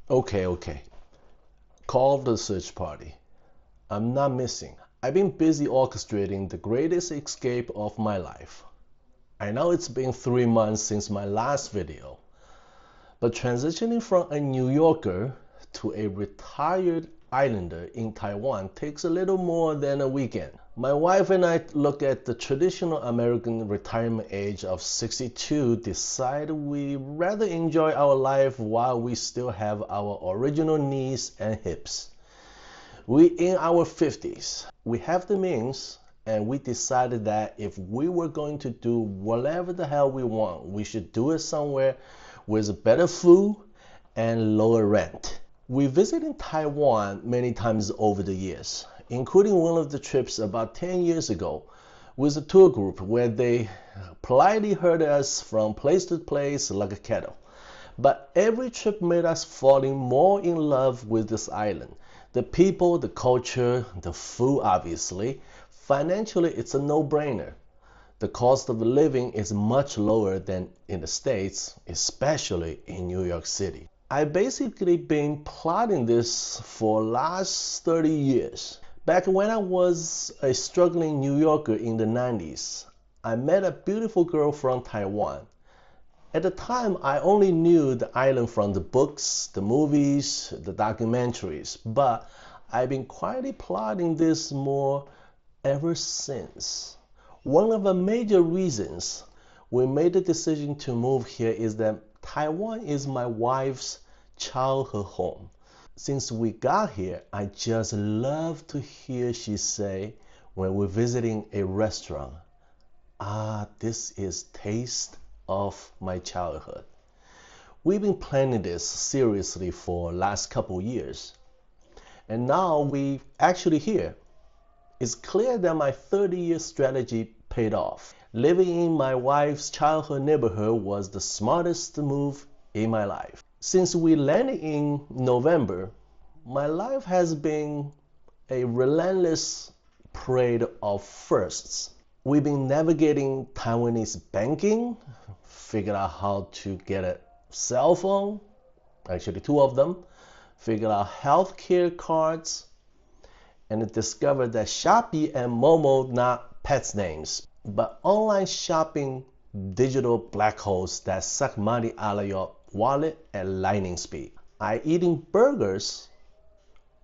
Okay. Call the search party. I'm not missing. I've been busy orchestrating the greatest escape of my life. I know it's been 3 months since my last video, but transitioning from a New Yorker to a retired islander in Taiwan takes a little more than a weekend. My wife and I look at the traditional American retirement age of 62, decide we rather enjoy our life while we still have our original knees and hips. We in our 50s, we have the means, and we decided that if we were going to do whatever the hell we want, we should do it somewhere with better food and lower rent. We visited Taiwan many times over the years, including one of the trips about 10 years ago with a tour group where they politely herded us from place to place like cattle. But every trip made us falling more in love with this island. The people, the culture, the food, obviously. Financially, it's a no-brainer. The cost of living is much lower than in the States, especially in New York City. I've basically been plotting this for last 30 years. Back when I was a struggling New Yorker in the 90s, I met a beautiful girl from Taiwan. At the time, I only knew the island from the books, the movies, the documentaries, but I've been quietly plotting this more ever since. One of the major reasons we made the decision to move here is that Taiwan is my wife's childhood home. Since we got here, I just love to hear she say when we're visiting a restaurant, this is taste of my childhood. We've been planning this seriously for last couple years, and now we actually here. It's clear that my 30-year strategy paid off. Living in my wife's childhood neighborhood was the smartest move in my life. Since we landed in November, my life has been a relentless parade of firsts. We've been navigating Taiwanese banking, figured out how to get a cell phone, actually two of them, figured out healthcare cards, and discovered that Shopee and Momo not pets names, but online shopping digital black holes that suck money out of your wallet at lightning speed. I eating burgers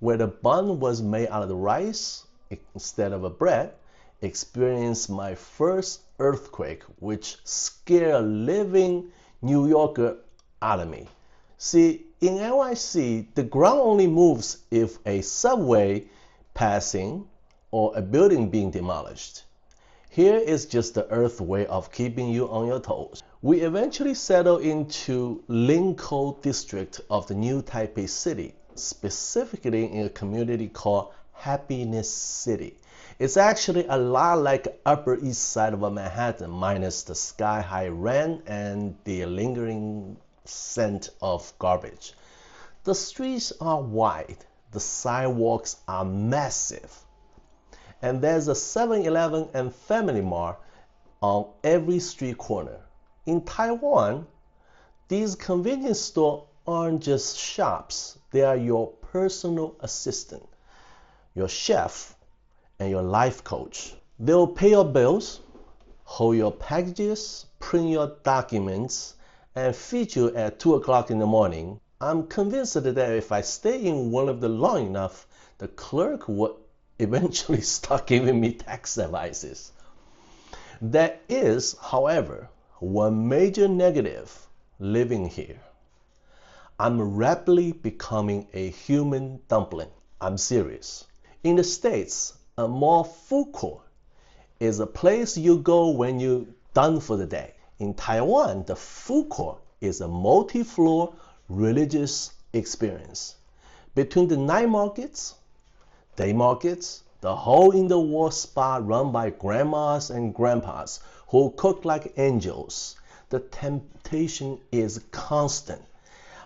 where the bun was made out of the rice instead of a bread, experienced my first earthquake, which scared a living New Yorker out of me. See, in NYC, the ground only moves if a subway passing or a building being demolished. Here is just the earth way of keeping you on your toes. We eventually settled into Linkou district of the new Taipei city, specifically in a community called Happiness City. It's actually a lot like Upper East Side of Manhattan, minus the sky-high rent and the lingering scent of garbage. The streets are wide, the sidewalks are massive, and there's a 7-Eleven and Family Mart on every street corner. In Taiwan, these convenience stores aren't just shops, they are your personal assistant, your chef, and your life coach. They'll pay your bills, hold your packages, print your documents, and feed you at 2 o'clock in the morning. I'm convinced that if I stay in one of them long enough, the clerk would eventually start giving me tax advices. There is, however, one major negative living here. I'm rapidly becoming a human dumpling. I'm serious. In the States, a mall food court is a place you go when you're done for the day. In Taiwan, the food court is a multi-floor religious experience. Between the night markets, day markets, the hole-in-the-wall spot run by grandmas and grandpas who cook like angels, the temptation is constant.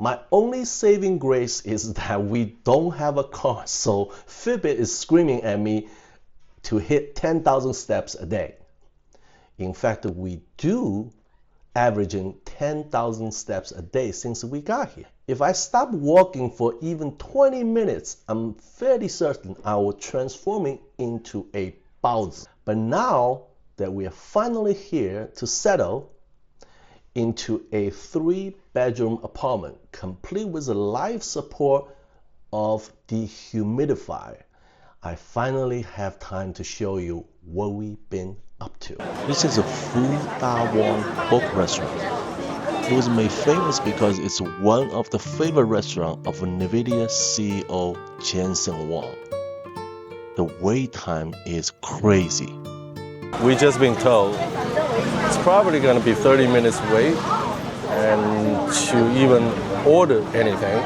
My only saving grace is that we don't have a car, so Fitbit is screaming at me to hit 10,000 steps a day. In fact, we do averaging 10,000 steps a day since we got here. If I stop walking for even 20 minutes, I'm fairly certain I will transform it into a baozi. But now that we are finally here to settle into a 3-bedroom apartment, complete with the life support of dehumidifier, I finally have time to show you what we've been up to. This is a full Taiwan pork restaurant. It was made famous because it's one of the favorite restaurants of NVIDIA CEO Jensen Huang. The wait time is crazy. We just been told it's probably going to be 30 minutes wait and to even order anything.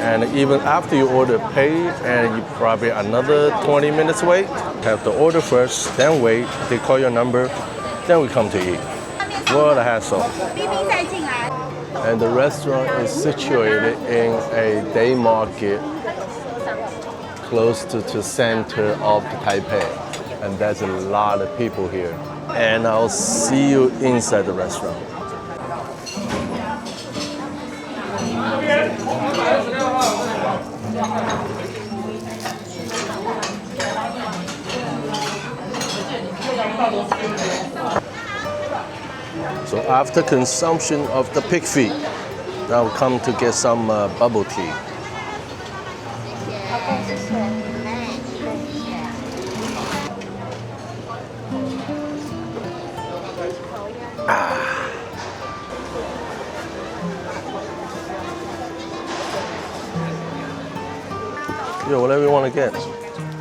And even after you order, pay, and you probably another 20 minutes wait. Have to order first, then wait. They call your number, then we come to eat. What a hassle. And the restaurant is situated in a day market close to the center of Taipei. And there's a lot of people here. And I'll see you inside the restaurant. So after consumption of the pig feet, now we come to get some bubble tea. Yeah, whatever you want to get.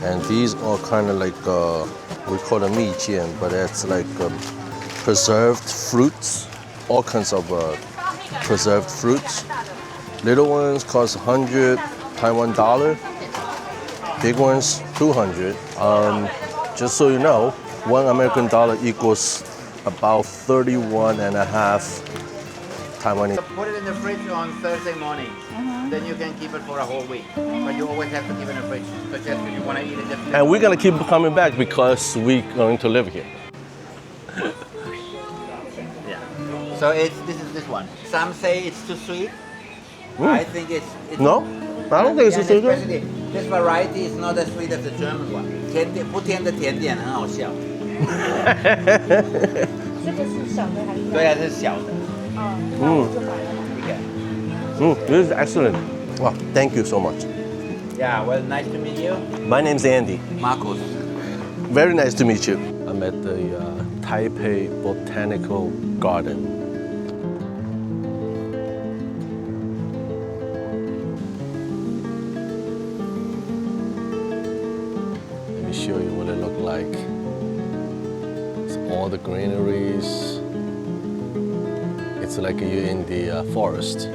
And these are kind of like, we call them mi jian, but it's like preserved fruits, all kinds of preserved fruits. Little ones cost 100 Taiwan dollar, big ones 200. Just so you know, $1 equals about 31 and a half Taiwanese. So put it in the fridge on Thursday morning. Then you can keep it for a whole week. But you always have to keep it in the fridge. But just if you want to eat it, just And we're gonna keep coming back because we're going to live here. yeah. So this is this one. Some say it's too sweet. I think it's No? I don't think it's too sweet. especially this variety is not as sweet as the German one. 甜点不甜的甜点很好笑。这个是小的还是？对啊，这是小的。那我就买了。This is excellent. Wow, thank you so much. Yeah, well, nice to meet you. My name's Andy. Marcus. Very nice to meet you. I'm at the Taipei Botanical Garden. Let me show you what it looks like. It's all the greeneries. It's like you're in the forest.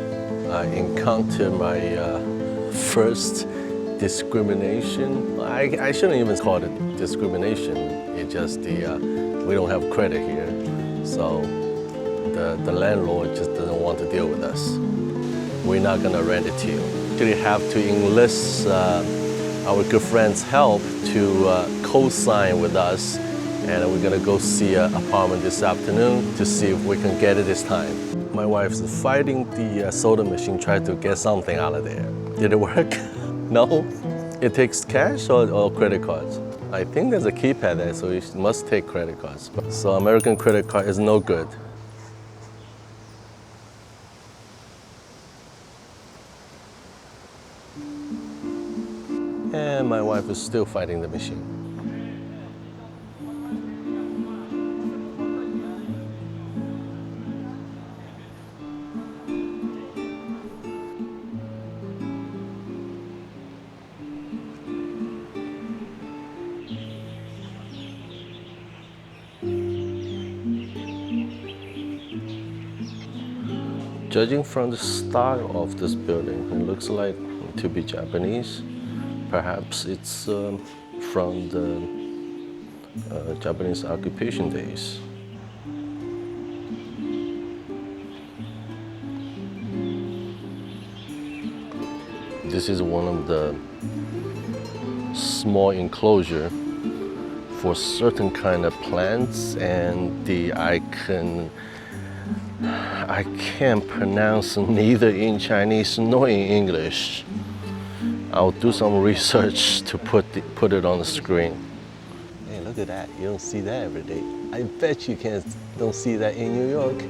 I encountered my first discrimination. I shouldn't even call it discrimination. It's just we don't have credit here. So the landlord just doesn't want to deal with us. We're not gonna rent it to you. Actually have to enlist our good friend's help to co-sign with us. And we're gonna go see an apartment this afternoon to see if we can get it this time. My wife is fighting the soda machine, trying to get something out of there. Did it work? No? It takes cash or credit cards? I think there's a keypad there, so you must take credit cards. So American credit card is no good. And my wife is still fighting the machine. Judging from the style of this building, it looks like to be Japanese. Perhaps it's from the Japanese occupation days. This is one of the small enclosure for certain kind of plants, and I can I can't pronounce neither in Chinese nor in English. I'll do some research to put it on the screen. Hey, look at that. You don't see that every day. I bet you don't see that in New York.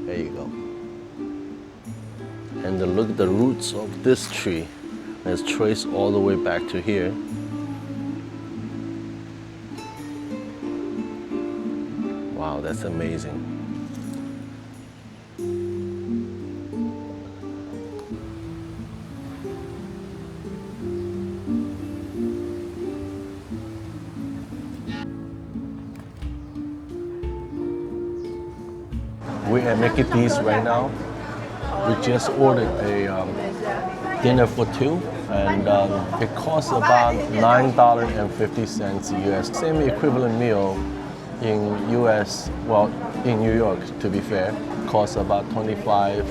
There you go. And look at the roots of this tree. It's traced all the way back to here. Wow, that's amazing. We are making these right now. We just ordered a dinner for two, and it costs about $9.50 US. Same equivalent meal in US, well, in New York, to be fair, costs about $25.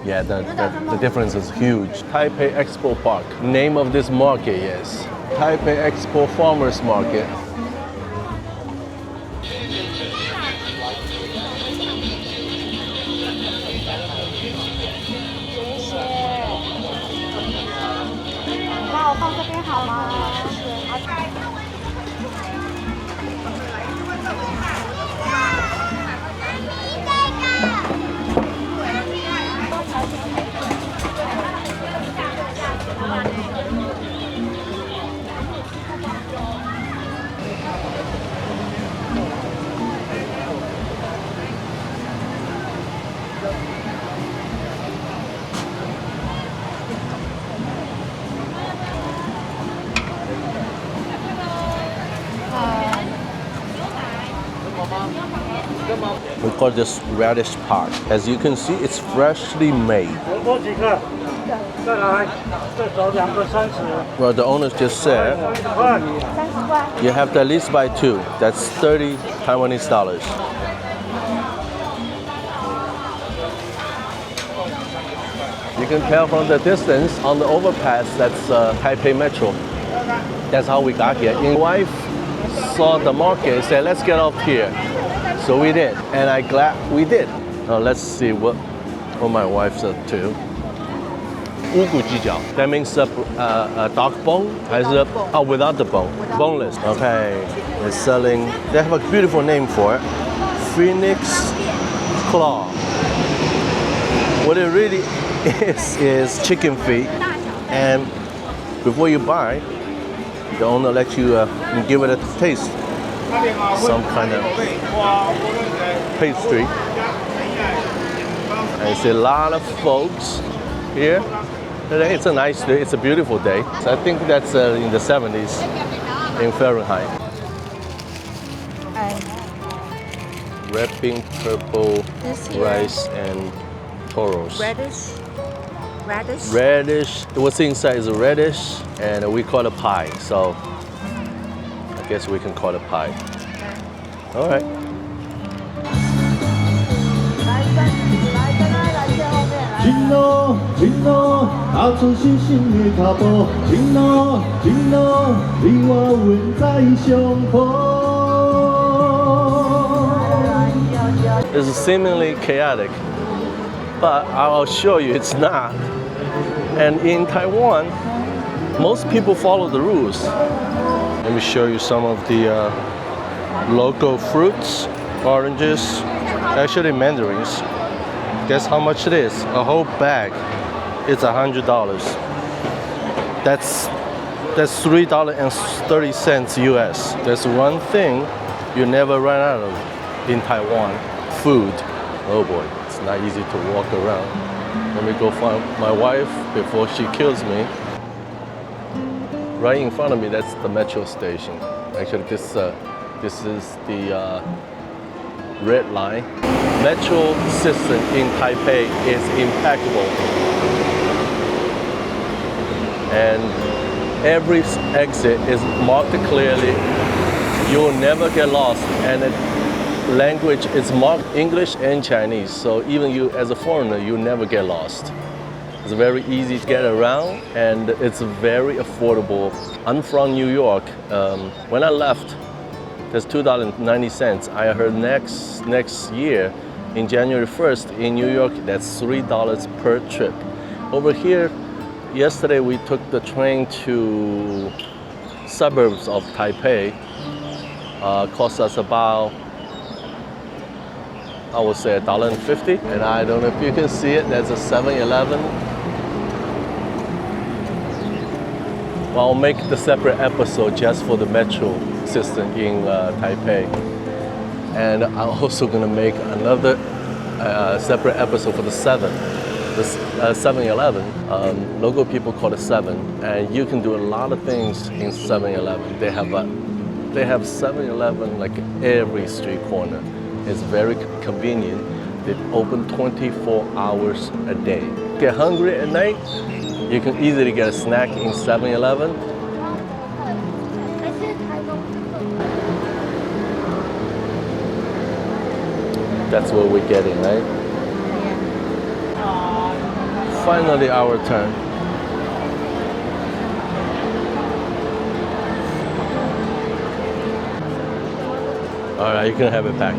Yeah, the difference is huge. Taipei Expo Park. Name of this market, yes. Taipei Expo Farmers Market. We call this radish pot. As you can see, it's freshly made. Well, the owner just said you have to at least buy two. That's 30 Taiwanese dollars. You can tell from the distance on the overpass that's Taipei Metro. That's how we got here. My wife saw the market and said, let's get off here. So we did, and I'm glad we did. Now let's see what my wife said too. 乌骨鸡脚. That means a dog bone? Without the bone. Boneless. Okay. They're selling, they have a beautiful name for it. Phoenix claw. What it really is chicken feet. And before you buy, the owner lets you give it a taste. Some kind of pastry. And I see a lot of folks here today. It's a nice day. It's a beautiful day. So I think that's in the 70s in Fahrenheit. Red bean, purple rice, and toros. Radish. What's inside is a radish, and we call it pie. So I guess we can call it pie. All right. This is seemingly chaotic, but I'll show you it's not. And in Taiwan, most people follow the rules. Let me show you some of the local fruits, oranges, actually mandarins. Guess how much it is? A whole bag. It's $100. That's $3.30 US. That's one thing you never run out of in Taiwan. Food. Oh boy, it's not easy to walk around. Let me go find my wife before she kills me. Right in front of me, that's the metro station. Actually, this is the red line. Metro system in Taipei is impeccable. And every exit is marked clearly. You'll never get lost. And the language is marked English and Chinese. So even you as a foreigner, you never get lost. It's very easy to get around, and it's very affordable. I'm from New York. When I left That's $2.90. I heard next year, in January 1st in New York, that's $3 per trip. Over here, yesterday we took the train to suburbs of Taipei. Cost us about, I would say, $1.50. And I don't know if you can see it, there's a 7-Eleven. I'll make the separate episode just for the metro system in Taipei. And I'm also gonna make another separate episode for the 7-Eleven. Local people call it 7. And you can do a lot of things in 7-Eleven. They have 7-Eleven like every street corner. It's very convenient. They open 24 hours a day. Get hungry at night, you can easily get a snack in 7-Eleven. That's what we're getting, right? Finally our turn. All right, you can have it back.